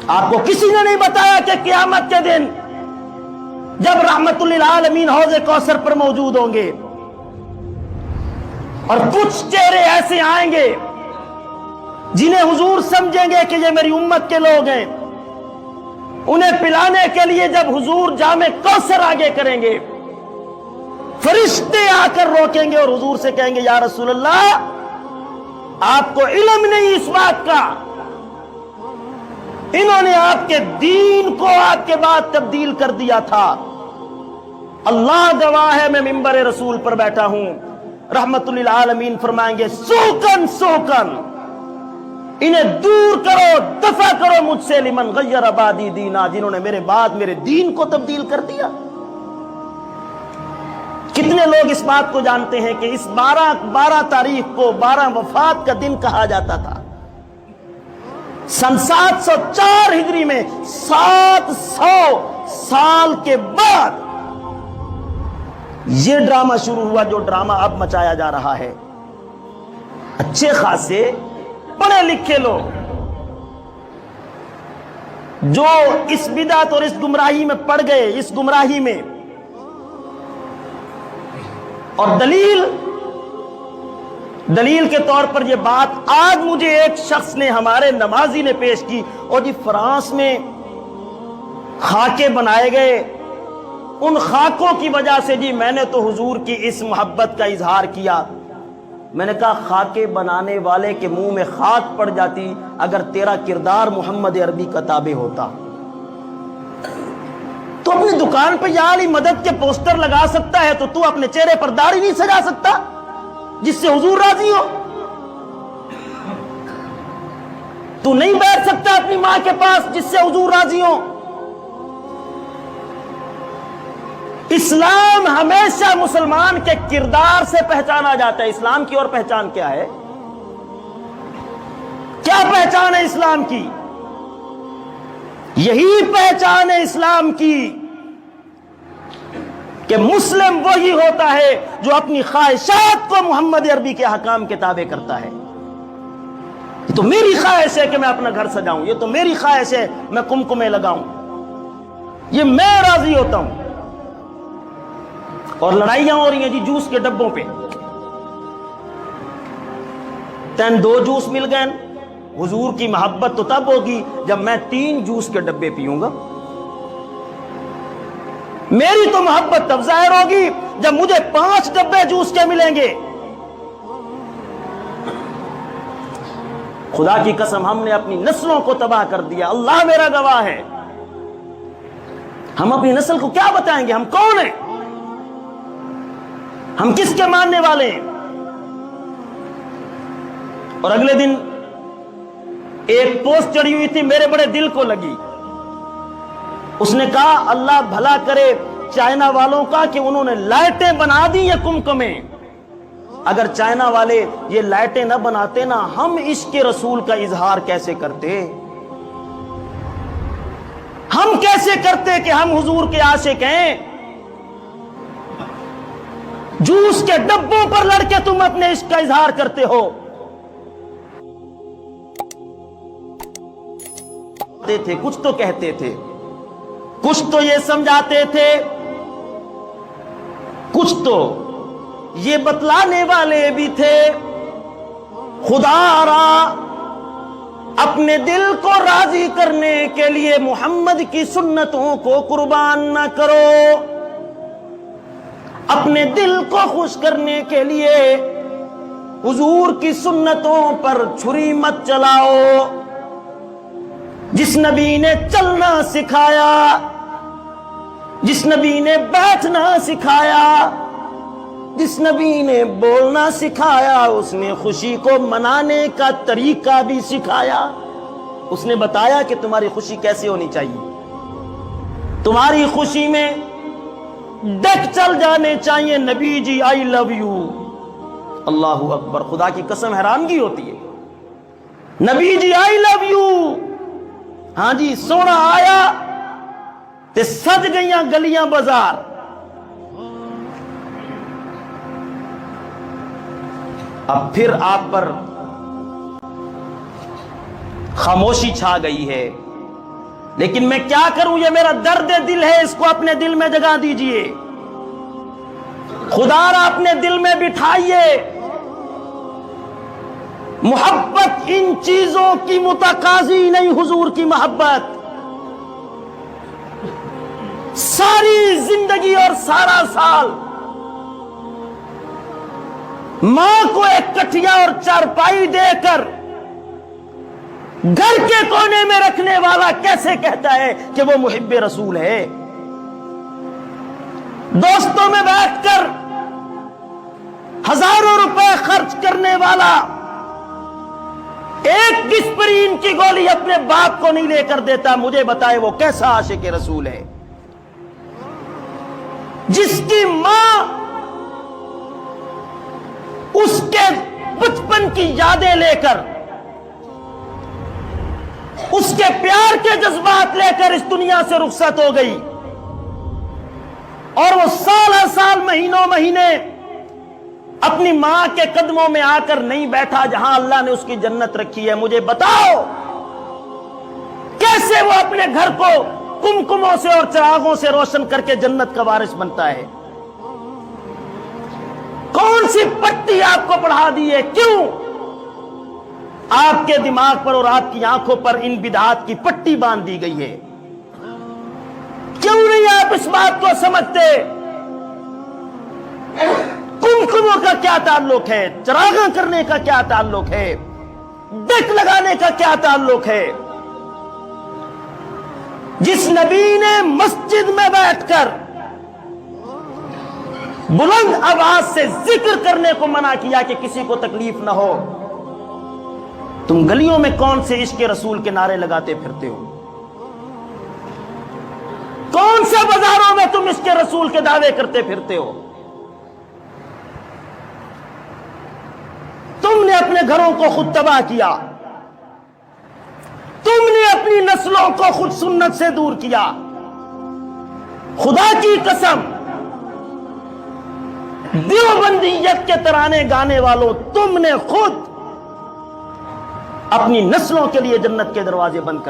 آپ کو کسی نے نہیں بتایا کہ قیامت کے دن جب رحمت للعالمین حوض کوثر پر موجود ہوں گے اور کچھ چہرے ایسے آئیں گے جنہیں حضور سمجھیں گے کہ یہ میری امت کے لوگ ہیں، انہیں پلانے کے لیے جب حضور جام کوثر آگے کریں گے، فرشتے آ کر روکیں گے اور حضور سے کہیں گے یا رسول اللہ آپ کو علم نہیں اس بات کا، انہوں نے آپ کے دین کو آپ کے بعد تبدیل کر دیا تھا۔ اللہ گواہ ہے میں ممبر رسول پر بیٹھا ہوں، رحمت للعالمین فرمائیں گے سوکن سوکن انہیں دور کرو، دفع کرو مجھ سے، لمن غیر بعدی دینا، جنہوں نے میرے بعد میرے دین کو تبدیل کر دیا۔ کتنے لوگ اس بات کو جانتے ہیں کہ اس 12 تاریخ کو 12 وفات کا دن کہا جاتا تھا؟ سن 704 ہجری میں 700 سال کے بعد یہ ڈرامہ شروع ہوا جو ڈرامہ اب مچایا جا رہا ہے۔ اچھے خاصے پڑھے لکھے لوگ جو اس بدعت اور اس گمراہی میں پڑ گئے، اس گمراہی میں، اور دلیل کے طور پر یہ بات آج مجھے ایک شخص نے، ہمارے نمازی نے پیش کی، اور جی فرانس میں خاکے بنائے گئے، ان خاکوں کی وجہ سے جی میں نے تو حضور کی اس محبت کا اظہار کیا۔ میں نے کہا خاکے بنانے والے کے منہ میں خاک پڑ جاتی اگر تیرا کردار محمد عربی کا تابع ہوتا تو اپنی دکان پہ یا علی مدد کے پوسٹر لگا سکتا ہے، تو اپنے چہرے پر داڑھی نہیں سجا سکتا جس سے حضور راضی ہو؟ تو نہیں بیٹھ سکتا اپنی ماں کے پاس جس سے حضور راضی ہو؟ اسلام ہمیشہ مسلمان کے کردار سے پہچانا جاتا ہے۔ اسلام کی اور پہچان کیا ہے؟ کیا پہچان ہے اسلام کی؟ یہی پہچان ہے اسلام کی کہ مسلم وہی ہوتا ہے جو اپنی خواہشات کو محمد عربی کے احکام کے تابع کرتا ہے۔ یہ تو میری خواہش ہے کہ میں اپنا گھر سجاؤں، یہ تو میری خواہش ہے میں کمکمے لگاؤں، یہ میں راضی ہوتا ہوں۔ اور لڑائیاں ہو رہی ہیں جی جوس کے ڈبوں پہ، تین 2 جوس مل گئے، حضور کی محبت تو تب ہوگی جب میں 3 جوس کے ڈبے پیوں گا، میری تو محبت تب ظاہر ہوگی جب مجھے 5 ڈبے جوس کے ملیں گے۔ خدا کی قسم ہم نے اپنی نسلوں کو تباہ کر دیا، اللہ میرا گواہ ہے۔ ہم اپنی نسل کو کیا بتائیں گے ہم کون ہیں، ہم کس کے ماننے والے ہیں؟ اور اگلے دن ایک پوسٹ چڑھی ہوئی تھی، میرے بڑے دل کو لگی۔ اس نے کہا اللہ بھلا کرے چائنا والوں کا کہ انہوں نے لائٹیں بنا دی یہ کمکمے، اگر چائنا والے یہ لائٹیں نہ بناتے نا، ہم عشق رسول کا اظہار کیسے کرتے؟ ہم کیسے کرتے کہ ہم حضور کے عاشق ہیں؟ جوس کے ڈبوں پر لڑ کے تم اپنے عشق کا اظہار کرتے ہو۔ کچھ تو کہتے تھے، کچھ تو یہ سمجھاتے تھے، کچھ تو یہ بتلانے والے بھی تھے خدا را اپنے دل کو راضی کرنے کے لیے محمد کی سنتوں کو قربان نہ کرو، اپنے دل کو خوش کرنے کے لیے حضور کی سنتوں پر چھری مت چلاؤ۔ جس نبی نے چلنا سکھایا، جس نبی نے بیٹھنا سکھایا، جس نبی نے بولنا سکھایا، اس نے خوشی کو منانے کا طریقہ بھی سکھایا۔ اس نے بتایا کہ تمہاری خوشی کیسے ہونی چاہیے، تمہاری خوشی میں ڈک چل جانے چاہیے نبی جی آئی لو یو۔ اللہ اکبر، خدا کی قسم حیرانگی ہوتی ہے، نبی جی آئی لو یو، ہاں جی سونا آیا تے سج گئیاں گلیاں بازار۔ اب پھر آپ پر خاموشی چھا گئی ہے، لیکن میں کیا کروں، یہ میرا درد دل ہے، اس کو اپنے دل میں جگہ دیجئے، خدا را اپنے دل میں بٹھائیے۔ محبت ان چیزوں کی متقاضی نہیں، حضور کی محبت ساری زندگی اور سارا سال ماں کو ایک کٹھیا اور چارپائی دے کر گھر کے کونے میں رکھنے والا کیسے کہتا ہے کہ وہ محب رسول ہے؟ دوستوں میں بیٹھ کر ہزاروں روپے خرچ کرنے والا ایک ڈسپرین کی گولی اپنے باپ کو نہیں لے کر دیتا، مجھے بتائے وہ کیسا عاشق رسول ہے؟ جس کی ماں اس کے بچپن کی یادیں لے کر، اس کے پیار کے جذبات لے کر اس دنیا سے رخصت ہو گئی، اور وہ سالہ سال مہینوں مہینے اپنی ماں کے قدموں میں آ کر نہیں بیٹھا جہاں اللہ نے اس کی جنت رکھی ہے، مجھے بتاؤ کیسے وہ اپنے گھر کو کمکموں سے اور چراغوں سے روشن کر کے جنت کا وارث بنتا ہے؟ کون سی پٹی آپ کو پڑھا دی ہے؟ کیوں آپ کے دماغ پر اور آپ کی آنکھوں پر ان بدعات کی پٹی باندھ دی گئی ہے؟ کیوں نہیں آپ اس بات کو سمجھتے؟ کمکموں کا کیا تعلق ہے؟ چراغاں کرنے کا کیا تعلق ہے؟ ڈیک لگانے کا کیا تعلق ہے؟ جس نبی نے مسجد میں بیٹھ کر بلند آواز سے ذکر کرنے کو منع کیا کہ کسی کو تکلیف نہ ہو، تم گلیوں میں کون سے عشق رسول کے نعرے لگاتے پھرتے ہو؟ کون سے بازاروں میں تم عشق رسول کے دعوے کرتے پھرتے ہو؟ تم نے اپنے گھروں کو خود تباہ کیا، تم نے اپنی نسلوں کو خود سنت سے دور کیا۔ خدا کی قسم، دیوبندیت کے ترانے گانے والوں، تم نے خود اپنی نسلوں کے لیے جنت کے دروازے بند کر